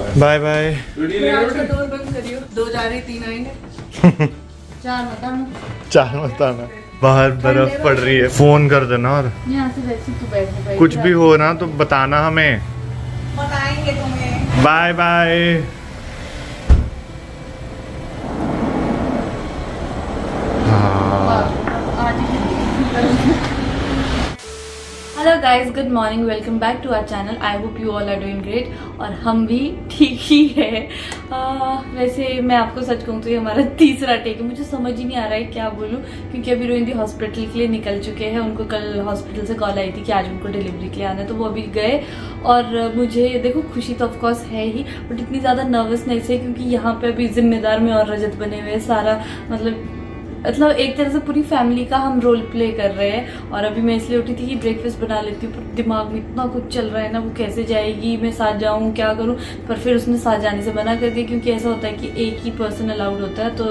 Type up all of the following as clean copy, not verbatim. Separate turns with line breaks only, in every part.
Bye bye.
Door बंद करियो। 2 जा रही 3 आएंगे। 4 बताना।
4 मत आना, बाहर बर्फ पड़ रही है। फोन कर देना और
यहाँ से वैसे तू बैठ
कुछ भी हो ना तो बताना हमें।
बताएंगे तुम्हें।
Bye bye.
Hello guys, good morning, welcome back to our channel. I hope you all are doing great और हम भी ठीक ही है। वैसे मैं आपको सच कहूँ तो ये हमारा तीसरा टेक है। मुझे समझ ही नहीं आ रहा है क्या बोलूँ, क्योंकि अभी रोहिंदी हॉस्पिटल के लिए निकल चुके हैं। उनको कल हॉस्पिटल से कॉल आई थी कि आज उनको डिलीवरी के लिए आना है, तो वो अभी गए। और मुझे देखो खुशी तो ऑफकोर्स है ही, बट इतनी ज़्यादा नर्वसनेस है क्योंकि यहाँ पे अभी जिम्मेदार में और रजत बने हुए हैं। सारा मतलब एक तरह से पूरी फैमिली का हम रोल प्ले कर रहे हैं। और अभी मैं इसलिए उठी थी कि ब्रेकफास्ट बना लेती हूँ, पर दिमाग में इतना कुछ चल रहा है ना, वो कैसे जाएगी, मैं साथ जाऊँ, क्या करूँ। पर फिर उसने साथ जाने से मना कर दिया, क्योंकि ऐसा होता है कि एक ही पर्सन अलाउड होता है। तो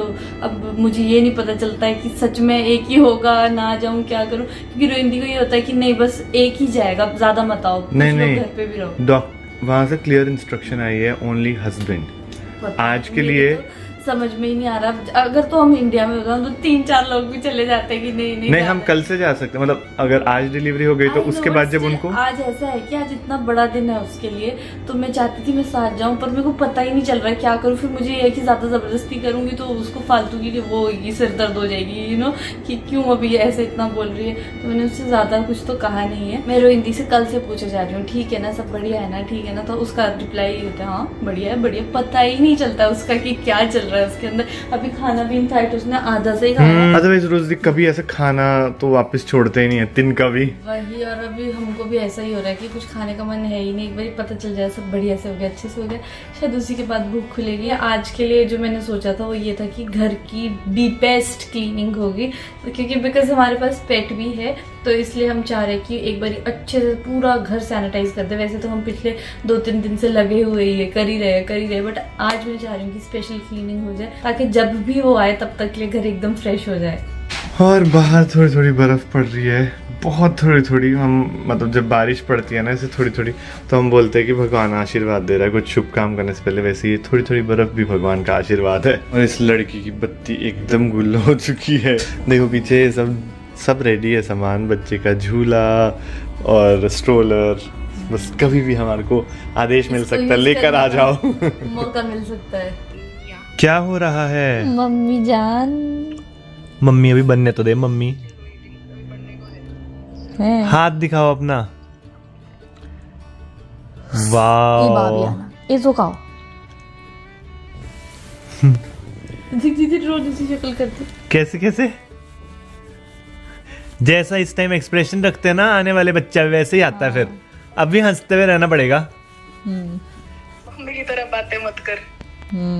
अब मुझे ये नहीं पता चलता है कि सच में एक ही होगा, ना जाऊँ क्या करूँ, क्योंकि रोहिंदी को ये होता है कि नहीं बस एक ही जाएगा, ज्यादा मत आओ,
नहीं
घर पे भी रहो।
वहाँ से क्लियर इंस्ट्रक्शन आई है, ओनली हस्बैंड आज के लिए।
समझ में ही नहीं आ रहा। अगर तो हम इंडिया में होता तो 3-4 लोग भी चले जाते हैं कि नहीं
हम कल से जा सकते हैं। मतलब अगर आज डिलीवरी हो गई तो उसके बाद जब उनको
आज ऐसा है कि आज इतना बड़ा दिन है उसके लिए, तो मैं चाहती थी मैं साथ जाऊं, पर मेरे को पता ही नहीं चल रहा है क्या करूं। फिर मुझे ये कि ज्यादा जबरदस्ती करूंगी तो उसको फालतू की वो होगी, सिर दर्द हो जाएगी, यू नो, कि क्यों अभी ऐसे इतना बोल रही है। तो मैंने उससे ज्यादा कुछ तो कहा नहीं है। मैं रोहिंदी से कल से पूछे जा रही हूँ, ठीक है ना, सब बढ़िया है ना, ठीक है ना। तो उसका रिप्लाई होता है हाँ बढ़िया है, बढ़िया। पता ही नहीं चलता उसका कि क्या चल रहा है उसके अंदर। अभी खाना भी इनफैक्ट उसने आधा से ही खाया।
अदरवाइज रोज कभी ऐसा खाना तो वापस छोड़ते ही नहीं है, दिन का भी
वही। और अभी हमको भी ऐसा ही हो रहा है कि कुछ खाने का मन है ही नहीं। एक बार पता चल जाए सब बढ़िया से हो गया, अच्छे से हो गया, शायद उसी के बाद भूख खुलेगी। आज के लिए जो मैंने सोचा था वो ये था कि घर की डीपेस्ट क्लीनिंग होगी, तो क्योंकि बिकॉज हमारे पास पेट भी है, तो इसलिए हम चाह रहे हैं कि एक बार अच्छे से पूरा घर सैनिटाइज कर दे। वैसे तो हम पिछले 2-3 दिन से लगे हुए ही है, कर ही रहे, बट आज मैं चाह रही हूँ कि स्पेशल क्लीनिंग हो जाए, ताकि जब भी वो आए तब तक के लिए घर एकदम फ्रेश हो जाए।
और बाहर थोड़ी थोड़ी बर्फ पड़ रही है, बहुत थोड़ी थोड़ी। हम मतलब जब बारिश पड़ती है ना ऐसे थोड़ी थोड़ी, तो हम बोलते हैं कि भगवान आशीर्वाद दे रहा है कुछ शुभ काम करने से पहले। वैसे ये थोड़ी थोड़ी बर्फ भी भगवान का आशीर्वाद है। और इस लड़की की बत्ती एकदम गुल हो चुकी है। देखो पीछे सब रेडी है सामान, बच्चे का झूला और स्ट्रोलर। बस कभी भी हमारे को आदेश मिल सकता है, लेकर आ जाओ।
मौका मिल सकता है।
क्या हो रहा है
मम्मी जान?
मम्मी अभी बनने तो दे। मम्मी हाथ दिखाओ अपना। वाह,
ये तो खाओ। रोज इसी शक्ल करती।
कैसे जैसा इस टाइम एक्सप्रेशन रखते हैं ना आने वाले बच्चा वैसे ही आता है। फिर अब भी हंसते हुए रहना पड़ेगा।
मम्मी की तरह बातें मत कर।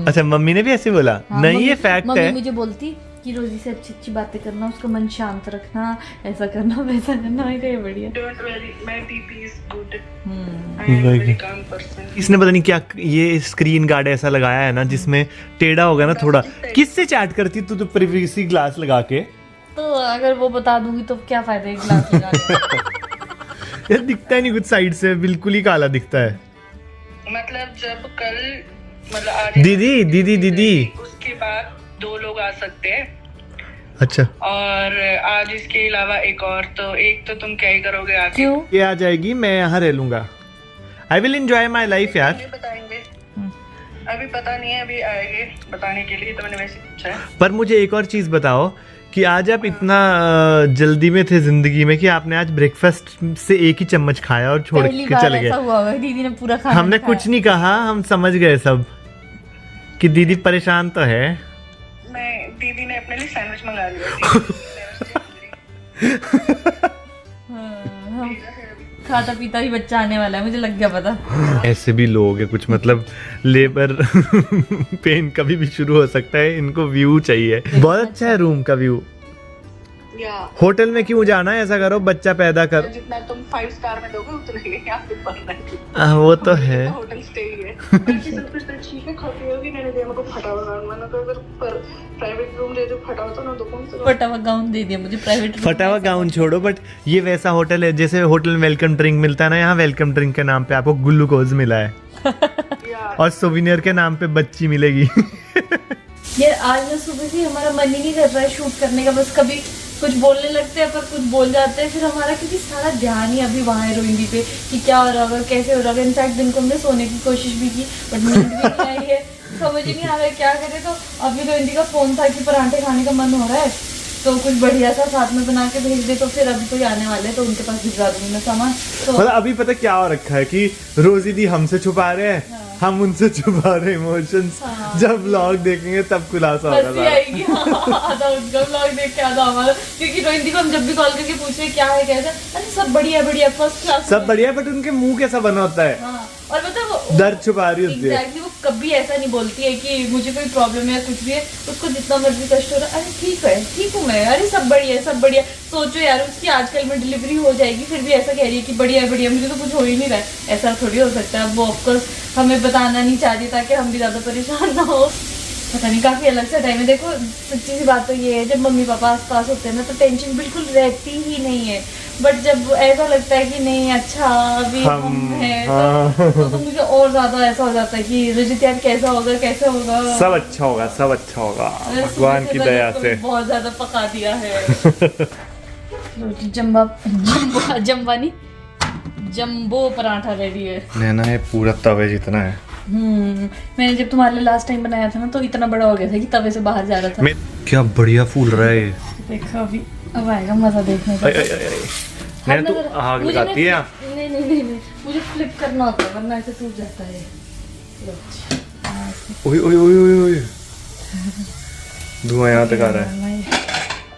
अच्छा, मम्मी ने भी ऐसे बोला? नहीं, ये फैक्ट है।
मुझे बोलती कि रोजी से अच्छी बातें करना, उसका मन शांत रखना, ऐसा करना वैसा करना। ये बढ़िया।
Don't worry, my DP is good. I am very calm person.
इसने पता नहीं क्या ये स्क्रीन गार्ड ऐसा लगाया है ना, जिसमें टेढ़ा होगा ना थोड़ा। किससे चैट करती तू तो प्रिवेसी ग्लास लगा के?
तो अगर वो बता दूंगी तो क्या फायदा है ग्लास लगा के?
यार दिखता ही नहीं कुछ साइड से, बिल्कुल ही काला दिखता है।
मतलब जब कल मतलब आज
दीदी
उसके बाद 2 लोग आ सकते हैं।
अच्छा,
और आज इसके अलावा एक और, तो एक तो तुम क्या ही करोगे आगे?
क्यों?
ये आ जाएगी, मैं यहाँ रह लूंगा। I will enjoy my life यार।
नहीं बताएंगे, अभी पता नहीं है, अभी आएंगे बताने के लिए, तो मैंने वैसे पूछा है।
पर मुझे एक और चीज बताओ कि आज आप इतना जल्दी में थे जिंदगी में कि आपने आज ब्रेकफास्ट से एक ही चम्मच खाया और छोड़ के चले गए।
दीदी ने पूरा खाना
हमने कुछ नहीं कहा, हम समझ गए सब कि दीदी परेशान तो है।
दीदी ने अपने लिए सैंडविच मंगा लिया।
खाता पीता ही बच्चा आने वाला है, मुझे लग गया पता।
ऐसे भी लोग हैं कुछ, मतलब लेबर पेन कभी भी शुरू हो सकता है। इनको व्यू चाहिए। बहुत अच्छा है रूम का व्यू। होटल में क्यों जाना है? ऐसा करो बच्चा पैदा कर।
जितना तुम 5 स्टार में दोगे उतना ही यहाँ पे पढ़ना है।
वो तो है।
होटल स्टे ही है। सब कुछ तो ठीक है, खाती होगी। मैंने दिया मेरे को फटा हुआ गाउन, मैंने तो अगर प्राइवेट रूम दे दो फटा हुआ तो ना, दो कौन सा
फटा हुआ गाउन दे दिया मुझे प्राइवेट।
फटा हुआ गाउन छोड़ो, बट ये वैसा होटल है जैसे होटल में वेलकम ड्रिंक मिलता है ना, यहाँ वेलकम ड्रिंक के नाम पे आपको ग्लूकोज मिला है।
यार।
और सोविनियर के नाम पे बच्ची मिलेगी।
यार आज ना सुबह से हमारा मन ही नहीं कर रहा है शूट करने का, बस कभी कुछ बोलने लगते हैं पर कुछ बोल जाते हैं, फिर हमारा क्योंकि सारा ध्यान ही अभी वहाँ है रोहिंदी पे कि क्या हो रहा होगा, कैसे हो रहा होगा। इनफैक्ट दिन को हमने सोने की कोशिश भी की बट नींद भी नहीं आई है, समझ ही नहीं आ रहा है क्या करे। तो अभी रोहिंदी का फोन था कि परांठे खाने का मन हो रहा है तो कुछ बढ़िया सा साथ में बना के भेज दे, तो फिर अभी कोई आने वाले हैं तो उनके पास भिजवा दूंगी मैं सामान। तो
मतलब अभी पता क्या हो रखा है कि रोजी दी हमसे छुपा रहे हैं,
हाँ।
हम उनसे छुपा रहे इमोशंस।
हाँ।
जब व्लॉग देखेंगे तब खुलासा होगा
हंसी
सारा।
आएगी। हाँ, आधा उनका व्लॉग देख के आधा हमारा, क्योंकि रोहिंदी को हम जब भी कॉल करके पूछे क्या है कैसा, अरे सब बढ़िया बढ़िया फर्स्ट क्लास
सब बढ़िया, बट उनके मुंह कैसा बना होता है,
हाँ। और मतलब
दर्द छुपा रही होती है।
एग्जैक्टली वो कभी ऐसा नहीं बोलती है कि मुझे कोई प्रॉब्लम है या कुछ भी है, उसको जितना मर्जी कष्ट हो रहा है, अरे ठीक हूँ मैं, अरे सब बढ़िया सब बढ़िया। सोचो यार उसकी आजकल में डिलीवरी हो जाएगी फिर भी ऐसा कह रही है कि बढ़िया बढ़िया, मुझे तो कुछ हो ही नहीं रहा है। ऐसा थोड़ी हो सकता है। अब वो ऑफकोर्स हमें बताना नहीं चाहती ताकि हम भी ज्यादा परेशान ना हो। पता नहीं काफी अलग सा टाइम है। देखो सच्ची सी बात तो ये है, जब मम्मी पापा आस पास होते हैं ना तो टेंशन बिल्कुल रहती ही नहीं है, बट जब ऐसा लगता है कि नहीं अच्छा अभी हम हैं तो मुझे और ज्यादा ऐसा हो जाता है कि रजित यार कैसा होगा कैसे होगा।
सब अच्छा होगा, सब अच्छा होगा
अरे
भगवान
सुबह
की
से
दया
रजत को
से।
भी बहुत ज्यादा पका दिया है। जम्बा नहीं जम्बो पराठा रेडी है।
नैना ये पूरा तवे जितना है।
मैंने जब तुम्हारे लिए लास्ट टाइम बनाया था ना तो इतना बड़ा हो गया था कि तवे से बाहर जा रहा था।
क्या बढ़िया फूल रहा है ये।
देखो अभी अब आएगा मजा देखने का।
नैना तू आग लगाती है।
नहीं मुझे फ्लिप करना होता है वरना ऐसे टूट जाता है।
ओए ओए ओए ओए ओए धुआं यहाँ तक आ रहा है।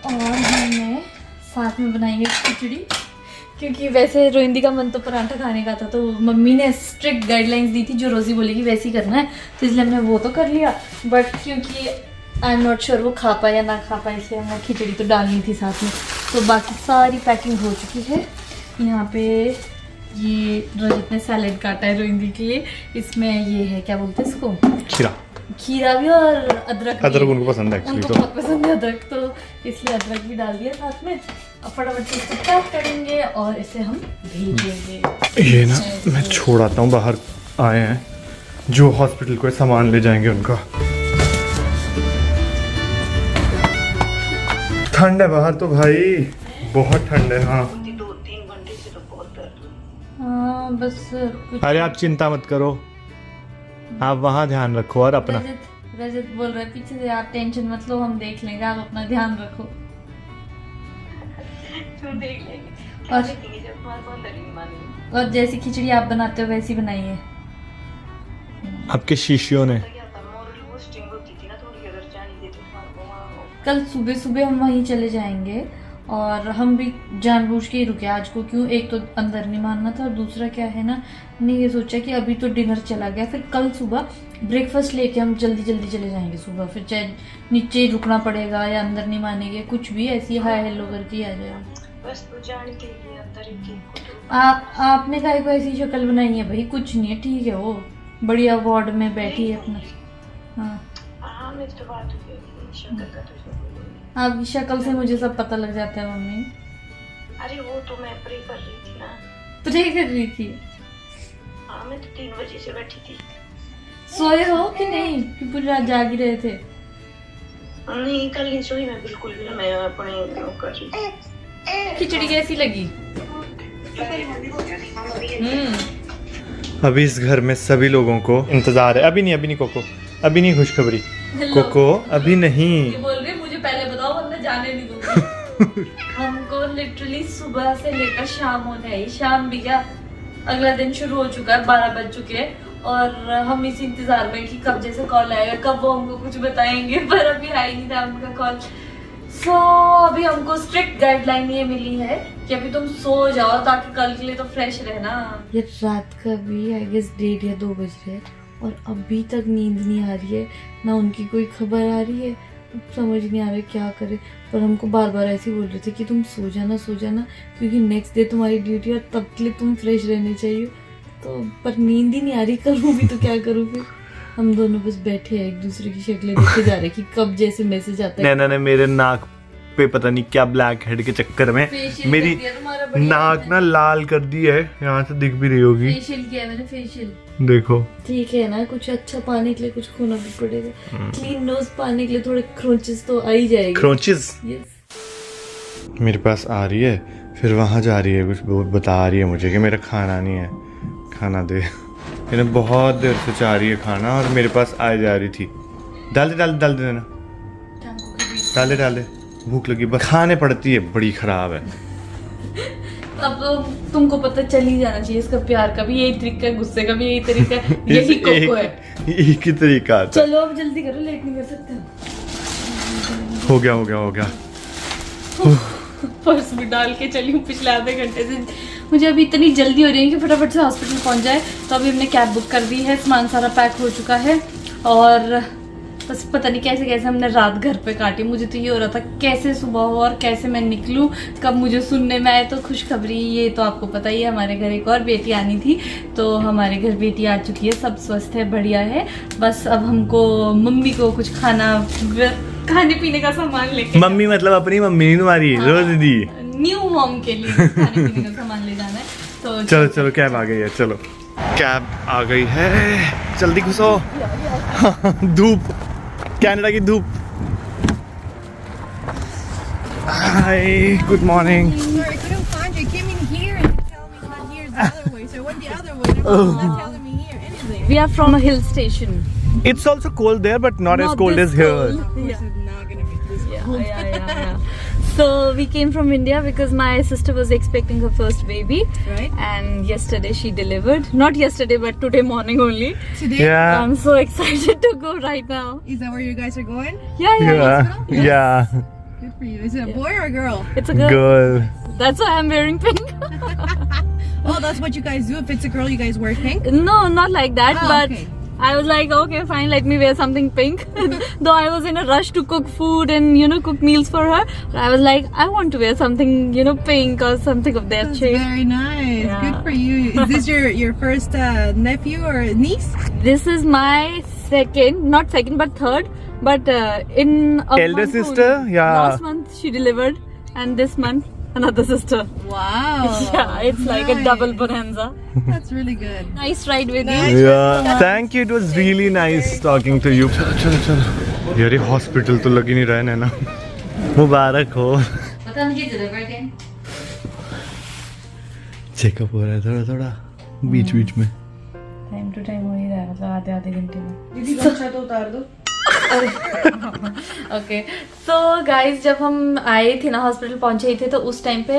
और हमने साथ में बनाई है खिचड़ी, क्योंकि वैसे रोहिंदी का मन तो पराठा खाने का था, तो मम्मी ने स्ट्रिक्ट गाइडलाइंस दी थी जो रोजी बोलेगी वैसे ही करना है, तो इसलिए हमने वो तो कर लिया। बट क्योंकि आई एम नॉट श्योर वो खा पाए या ना खा पाए, इसलिए हमने खिचड़ी तो डालनी थी साथ में। तो बाकी सारी पैकिंग हो चुकी है। यहाँ पे ये रजत ने सैलेड काटा है रोहिंदी के लिए, इसमें ये है क्या बोलते हैं इसको, खीरा भी और अदरक
उनको पसंद है एक्चुअली,
उनको
तो
बहुत पसंद है अदरक, तो इसलिए अदरक भी डाल दिया साथ में। अब फटाफट से इसको पैक करेंगे और इसे हम भेजेंगे।
ये ना मैं छोड़ आता हूँ, बाहर आए हैं जो हॉस्पिटल को सामान ले जाएंगे उनका। ठंड है बाहर तो भाई, बहुत ठंड है। हाँ
2-3 घंटे से तो बहुत दर्द।
हाँ बस कुछ।
अरे आप चिंता मत करो, आप वहाँ ध्यान रखो और अपना।
रजत बोल रहे पीछे से, आप टेंशन मत लो हम देख लेंगे, आप अपना ध्यान रखो।
तो देख लेंगे
और
जब हमारे अंदर ही नहीं मानेंगे।
और जैसी खिचड़ी आप बनाते हो वैसी बनाइए।
आपके शिष्यों ने
क्या था मोरल वो स्टिंग होती थी ना थोड़ी, अगर जाने देते तुम्हारे वहाँ।
कल सुबह सुबह हम वहीं चले जाएंगे और हम भी जानबूझ के ही रुके आज को। क्यों, एक तो अंदर नहीं मानना था और दूसरा क्या है ना, हमने ये सोचा कि अभी तो डिनर चला गया, फिर कल सुबह ब्रेकफास्ट लेके हम जल्दी जल्दी चले जाएंगे सुबह, फिर चाहे नीचे ही रुकना पड़ेगा या अंदर नहीं मानेंगे कुछ भी, ऐसी हाय हेलो करके आ जाएगा।
बस तो जाने के लिए अंदर ही के
आपने काहे को ऐसी शक्ल बनाई है भाई, कुछ नहीं है ठीक है, वो बढ़िया वार्ड में बैठी है अपना।
हाँ मैं तो बात हुई शक्ल का तो
आपकी शक्ल से मुझे सब पता लग जाता है मम्मी।
अरे वो तो मैं प्रे कर रही थी ना।
प्रे कर रही थी?
हाँ मैं तो 3 बजे से बैठी थी।
सोए हो कि नहीं, कि पूरी रात जाग ही रहे थे?
नहीं कल नहीं सोई मैं बिल्कुल भी, मैं अपने कर रही थी।
खिचड़ी कैसी लगी?
अभी इस घर में सभी लोगों को इंतजार है। अभी नहीं कोको, अभी नहीं खुशखबरी कोको, अभी नहीं।
ये बोल रही मुझे पहले बताओ वरना जाने नहीं दूंगी। हमको लिटरली सुबह से लेकर शाम होने आई, शाम भी क्या अगला दिन शुरू हो चुका है, 12 बज चुके हैं और हम इस इंतजार में कि कब जैसे कॉल आएगा, कब वो हमको कुछ बताएंगे, पर अभी आ ही नहीं था उनका कॉल। सो अभी हमको स्ट्रिक्ट गाइडलाइन ये मिली है कि अभी तुम सो जाओ ताकि कल के लिए तो फ्रेश रहना। ये रात का भी आई गेस 1:30 या 2 बज रहे और अभी तक नींद नहीं आ रही है, ना उनकी कोई खबर आ रही है, समझ नहीं आ रहा है क्या करे। पर हमको बार बार ऐसे बोल रहे थे कि तुम सो जाना क्योंकि नेक्स्ट डे तुम्हारी ड्यूटी और तब के लिए तुम फ्रेश रहने चाहिए। तो पर नींद ही नहीं आ रही, करूँ भी तो क्या करूँ फिर। हम दोनों बस बैठे हैं एक दूसरे की शक्लें देखे जा रहे कि कब जैसे मैसेज आता है।
नैना ने मेरे नाक पे पता नहीं क्या ब्लैक हेड के चक्कर में मेरी नाक ना लाल कर दी है, यहाँ से दिख भी रही होगी।
फेशियल किया मैंने, फेशियल
देखो
ठीक है ना, कुछ अच्छा पाने के लिए कुछ खोना भी पड़ेगा। क्लीन नोज पाने के लिए थोड़े क्रोचेस तो आ ही जाएगी।
क्रोचेस
यस।
मेरे पास आ रही है, फिर वहाँ जा रही है, कुछ बता रही है मुझे कि मेरा खाना नहीं है, खाना दे। मैंने बहुत देर से चाह रही है खाना और मेरे पास आ जा रही थी। डाल दे देना, डाल दे, भूख लगी, बस खाने पड़ती है, बड़ी खराब है।
अब तो तुमको पता चल ही जाना चाहिए इसका प्यार का भी यही तरीका है, गुस्से का भी यही तरीका है, यही कोको है।
एक ही तरीका आता है।
चलो अब जल्दी करो, लेट नहीं कर सकते।
हो गया
पर्स भी डाल के चली हूँ पिछले आधे घंटे से। मुझे अभी इतनी जल्दी हो रही है कि फटाफट से हॉस्पिटल पहुंच जाए, तो अभी हमने कैब बुक कर दी है, सामान सारा पैक हो चुका है और बस पता नहीं कैसे कैसे हमने रात घर पे काटी। मुझे तो ये हो रहा था कैसे सुबह हो और कैसे मैं निकलूं, कब मुझे सुनने में आए। तो खुशखबरी ये तो आपको पता ही है, हमारे घर एक और बेटी आनी थी, तो हमारे घर बेटी आ चुकी है, सब स्वस्थ है, बढ़िया है। बस अब हमको मम्मी को कुछ खाने पीने का सामान लेके,
मम्मी मतलब अपनी मम्मी नहीं तुम्हारी, रोज दी
न्यू मॉम के लिए खाने पीने का सामान ले जाना है। तो
चलो कैब आ गई है, चलो कैब आ गई है, जल्दी घुसो। धूप, कनाडा की धूप। Hi, good morning.
Sorry, I couldn't find you. I came in here and you tell me not here is the other way. So I went the other way. And not telling me here anything.
we are from a hill station.
It's also cold there, but not as cold
this
as here.
cold.
Of course, it's not gonna be this cold.
Yeah. So we came from India because my sister was expecting her first baby,
Right?
and yesterday she delivered. Not yesterday, but today morning only.
Today,
Yeah,
I'm so excited to go right now.
is that where you guys are going?
yeah.
Good for you. Is it a boy or a girl?
It's a girl.
Girl.
That's why I'm wearing pink.
Oh, that's what you guys do. If it's a girl, you guys wear pink.
No, not like that,
Oh,
but
okay.
I was like, okay, fine, let me wear something pink. Though I was in a rush to cook food and cook meals for her, but I was like, I want to wear something pink or something of that
That's
shade.
very nice.
Yeah.
Good for you. Is this your first nephew or niece?
This is my not second, but third. But in a
Elder
month
sister?
only.
Yeah.
Last month she delivered, and this month another sister.
Wow.
Yeah, it's like a double bonanza.
That's really good.
Nice ride with
Nice.
you.
Yeah, thank you. It was really nice talking to you. चलो यार, ये hospital तो लग ही नहीं रहा है ना। मुबारक हो।
पता मुझे delivered है।
चेकअप हो रहा है थोड़ा बीच में।
टाइम टू टाइम हो ही रहा है, मतलब आधे घंटे में।
दीदी गमछा तो उतार दो.
ओके, सो गाइज जब हम आए थे ना, हॉस्पिटल पहुंचे ही थे, तो उस टाइम पे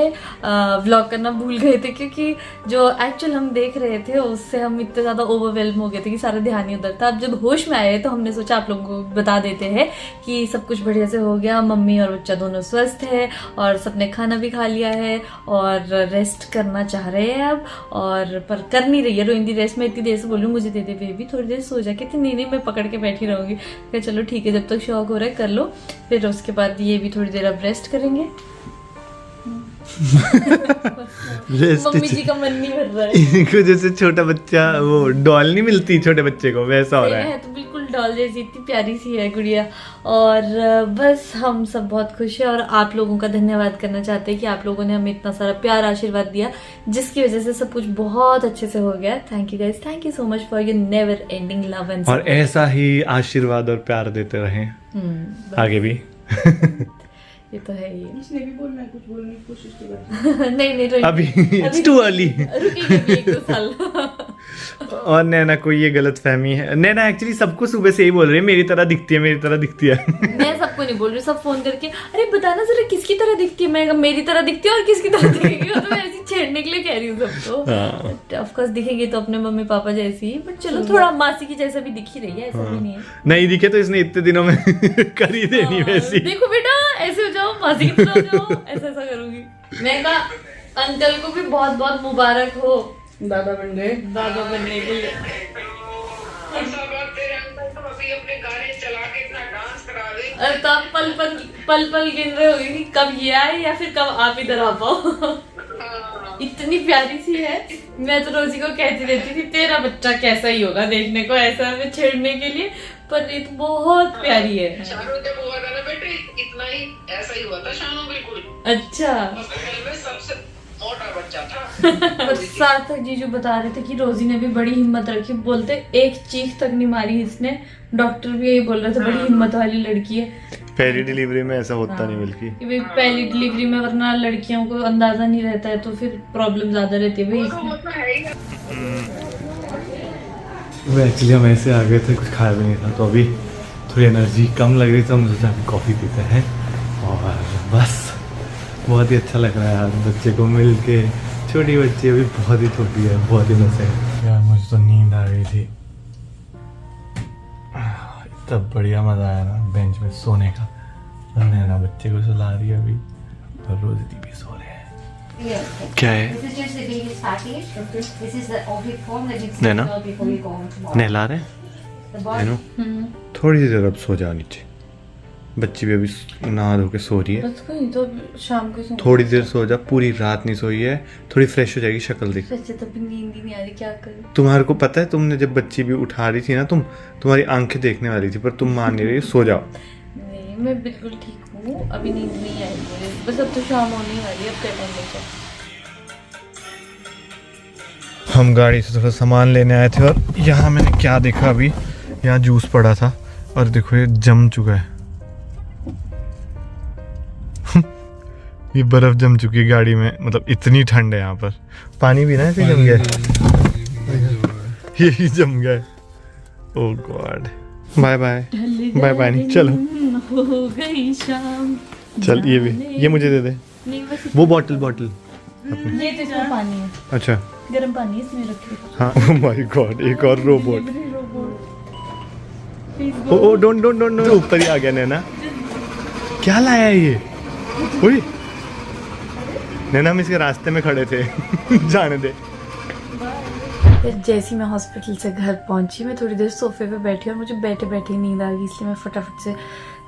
व्लॉग करना भूल गए थे, क्योंकि जो एक्चुअल हम देख रहे थे उससे हम इतने ज़्यादा ओवरवेल्म हो गए थे कि सारा ध्यान ही उधर था। अब जब होश में आए तो हमने सोचा आप लोगों को बता देते हैं कि सब कुछ बढ़िया से हो गया, मम्मी और बच्चा दोनों स्वस्थ है और सबने खाना भी खा लिया है और रेस्ट करना चाह रहे हैं अब, और पर कर नहीं रही है रोइंदी रेस्ट। मैं इतनी देर से बोल रही हूँ मुझे दे दे बेबी, थोड़ी देर सो जा, कहती नहीं मैं पकड़ के बैठी रहूँगी। चलो ठीक है, जब तक शौक हो रहा है कर लो, फिर उसके बाद ये भी थोड़ी देर अब रेस्ट करेंगे। मम्मी जी का मन नहीं भर रहा है।
इनको जैसे छोटा बच्चा, वो डॉल नहीं मिलती छोटे बच्चे को, वैसा हो रहा है।
तो बिल्कुल डॉल जैसी इतनी प्यारी सी है गुड़िया। और बस हम सब बहुत खुश हैं और आप लोगों का धन्यवाद करना चाहते हैं कि आप लोगों ने हमें इतना सारा प्यार आशीर्वाद दिया, जिसकी वजह से सब कुछ बहुत अच्छे से हो गया। Thank you guys, thank you so much for your never ending love and
और ऐसा ही आशीर्वाद और प्यार देते रहें आगे भी।
ये तो है ही।
इसने भी बोलना है, कुछ बोलने की कोशिश तो कर।
नहीं
अभी इट्स टू अर्ली,
रुकेंगे भी 1-2 साल।
और नैना को ये गलत फहमी है। नैना एक्चुअली सबको सुबह से ही बोल रही है मेरी तरह दिखती है, मेरी तरह दिखती है।
मैं सबको नहीं बोल रही, सब फोन करके अरे बताना जरा किसकी तरह दिखती है। मैं मेरी तरह दिखती है और किसकी तरह दिखेगी, तो मैं ऐसी छेड़ने के लिए कह रही हूँ सबको। ऑफ कोर्स दिखेगी तो अपने मम्मी पापा जैसी, बट चलो थोड़ा मासी की जैसा भी दिख ही रही है, ऐसा भी नहीं है।
नहीं दिखे तो इसने इतने दिनों में कर ही देनी वैसी।
देखो बेटा ऐसे हो जाओ, मासी की तरह हो जाओ, ऐसा करूंगी। मैं कहा अंकल को भी बहुत बहुत मुबारक हो
दादा बन गए।
दादा बनने के लिए।
अपने गाने चला के इतना डांस करा दे।
अरे तो आप पल पल गिन रहे होगे कि कब ये आए या फिर कब आप इधर आ पाओ। इतनी प्यारी सी है। मैं तो रोजी को कहती रहती थी तेरा बच्चा कैसा ही होगा देखने को, ऐसा में छेड़ने के लिए, पर ये तो बहुत प्यारी है।
शानू जब हुआ था ना बेटे, इतना ही ऐसा ही हुआ था शानू, बिल्कुल।
अच्छा
सबसे
सार्थक जीजू बता रहे थे कि रोजी ने भी बड़ी हिम्मत रखी, बोलते एक चीख तक नहीं मारी इसने। डॉक्टर भी यही बोल रहे थे बड़ी हिम्मत वाली लड़की है।
पहली डिलीवरी में ऐसा होता नहीं बल्कि
कि भाई पहली डिलीवरी में वरना लड़कियों को अंदाजा नहीं रहता है तो फिर प्रॉब्लम ज्यादा रहती है भाई इसमें।
वो एक्चुअली हम ऐसे आ गए थे, कुछ खाया भी नहीं था, तो अभी थोड़ी एनर्जी कम लग रही थी, हम सोचा अभी कॉफ़ी पीते हैं और बस बहुत ही अच्छा लग रहा है यार बच्चे को मिल के। छोटी बच्ची अभी बहुत ही छोटी है, बहुत ही बस है यार। मुझे तो नींद आ गई थी, इतना बढ़िया मज़ा आया ना बेंच में सोने का। नैना बच्चे को सुला रही है अभी और रोज भी सो रहे हैं। क्या है नैना? नहला रहे हैं? थोड़ी सी देर अब सो जाओ नीचे। बच्ची भी अभी नहा धो के सो रही है,
बस कोई तो शाम को सो।
थोड़ी देर सो जा, पूरी रात नहीं सोई है, थोड़ी फ्रेश हो जाएगी, शक्ल देख।
सच्चे तभी नींद ही नहीं आ रही, क्या करूं।
तुम्हारे को पता है तुमने जब बच्ची भी उठा रही थी ना, तुम्हारी आंखें देखने वाली थी पर तुम मान नहीं रही। सो जाओ।
नहीं मैं बिल्कुल ठीक हूँ, अभी नींद नहीं आई मुझे, बस अब तो शाम होने वाली है, अब क्या टाइम बचा।
हम गाड़ी से थोड़ा सामान लेने आए थे और यहाँ मैंने क्या देखा, अभी यहाँ जूस पड़ा था और देखो ये जम चुका है। ये बर्फ जम चुकी है गाड़ी में, मतलब इतनी ठंड है यहाँ पर। पानी भी ना ऐसे जम गया, यही जम गया। Oh god. Bye bye bye bye. नहीं चलो
हो गई शाम।
चल ये भी, ये मुझे दे दे
नहीं बस
वो बॉटल
ये तो इसमें पानी है,
अच्छा
गर्म पानी है इसमें रखे।
हाँ। ओह माय गॉड, एक और robot. Oh don't don't don't don't, ऊपर ही आ गया नैना। क्या लाया है ये? ओए नैना, हम इसके रास्ते में खड़े थे। जाने दे।
फिर जैसे मैं हॉस्पिटल से घर पहुंची, मैं थोड़ी देर सोफे पे बैठी और मुझे बैठे बैठे नींद आ गई, इसलिए मैं फटाफट से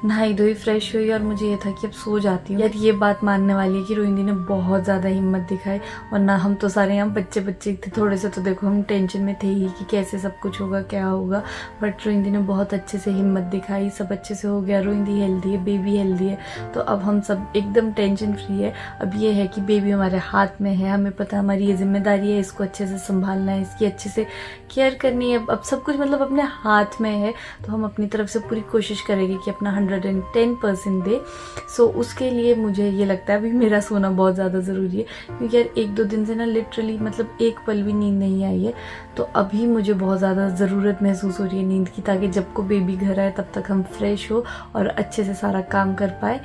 नहाई धोई फ्रेश हुई और मुझे ये था कि अब सो जाती हूँ। यार ये बात मानने वाली है कि रोहिंदी ने बहुत ज़्यादा हिम्मत दिखाई, वरना हम तो सारे यहाँ बच्चे बच्चे थे थोड़े से, तो देखो हम टेंशन में थे ही कि कैसे सब कुछ होगा क्या होगा। बट रोहिंदी ने बहुत अच्छे से हिम्मत दिखाई, सब अच्छे से हो गया। रोहिंदी हेल्दी है, बेबी हेल्दी है, तो अब हम सब एकदम टेंशन फ्री है। अब ये है कि बेबी हमारे हाथ में है, हमें पता है हमारी ये जिम्मेदारी है, इसको अच्छे से संभालना है, इसकी अच्छे से केयर करनी है। अब सब कुछ मतलब अपने हाथ में है, तो हम अपनी तरफ से पूरी कोशिश करेंगे कि अपना 110% दे। सो उसके लिए मुझे ये लगता है अभी मेरा सोना बहुत ज़्यादा ज़रूरी है, क्योंकि यार 1-2 दिन से ना लिटरली मतलब एक पल भी नींद नहीं आई है। तो अभी मुझे बहुत ज़्यादा ज़रूरत महसूस हो रही है नींद की, ताकि जब को बेबी घर आए तब तक हम फ्रेश हो और अच्छे से सारा काम कर पाए।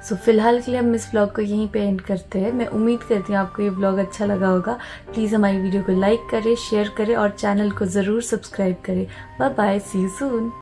सो फिलहाल के लिए हम इस व्लॉग को यहीं पे एंड करते हैं। मैं उम्मीद करती हूँ आपको ये व्लॉग अच्छा लगा होगा। प्लीज़ हमारी वीडियो को लाइक करें, शेयर करें और चैनल को ज़रूर सब्सक्राइब करें। Bye bye, see you soon.